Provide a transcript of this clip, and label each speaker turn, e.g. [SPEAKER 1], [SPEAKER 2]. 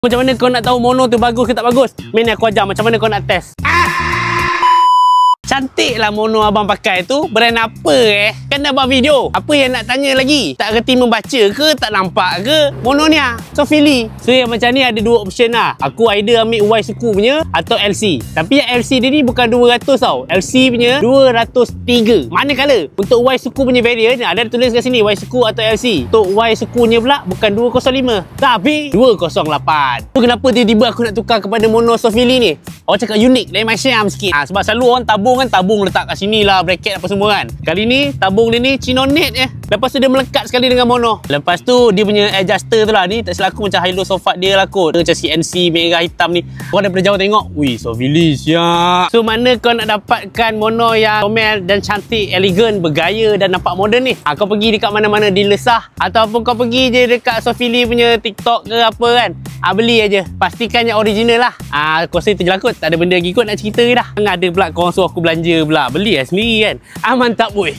[SPEAKER 1] Macam mana kau nak tahu mono tu bagus ke tak bagus? Main ni aku ajar macam mana kau nak test. Cantik lah mono abang pakai tu. Brand apa Kan dah buat video. Apa yang nak tanya lagi? Tak reti membaca ke? Tak nampak ke? Mono ni Sofili. So yang macam ni ada dua option lah. Aku either ambil Y suku punya atau LC. Tapi yang LC dia ni bukan 200 tau. LC punya 203. Mana color? Untuk Y suku punya variant ada tulis kat sini Y suku atau LC. Untuk Y sukunya pula bukan 205 tapi 208. So kenapa tiba-tiba aku nak tukar kepada mono Sofili ni? Orang cakap unik lain macam sikit. Sebab selalu orang tabung letak kat sini lah, bracket apa semua kan. Kali ni tabung dia ni Chinonet Lepas tu dia melekat sekali dengan mono. Lepas tu dia punya adjuster tu lah, ni tak silap aku macam Hilo Sofat dia lah kot. Macam CNC merah hitam ni. Orang daripada jauh tengok, wih Sofili siap. So mana kau nak dapatkan mono yang comel dan cantik, elegan, bergaya dan nampak moden ni? Kau pergi dekat mana-mana dealer sah ataupun kau pergi je dekat Sofili punya TikTok ke apa kan. Beli aja. Pastikan yang original lah. Aku rasa itu je lah kot. Tak ada benda lagi kot nak cerita ke dah. Ada pula korang suruh aku belanja pula. Beli lah sendiri kan. Mantap boy.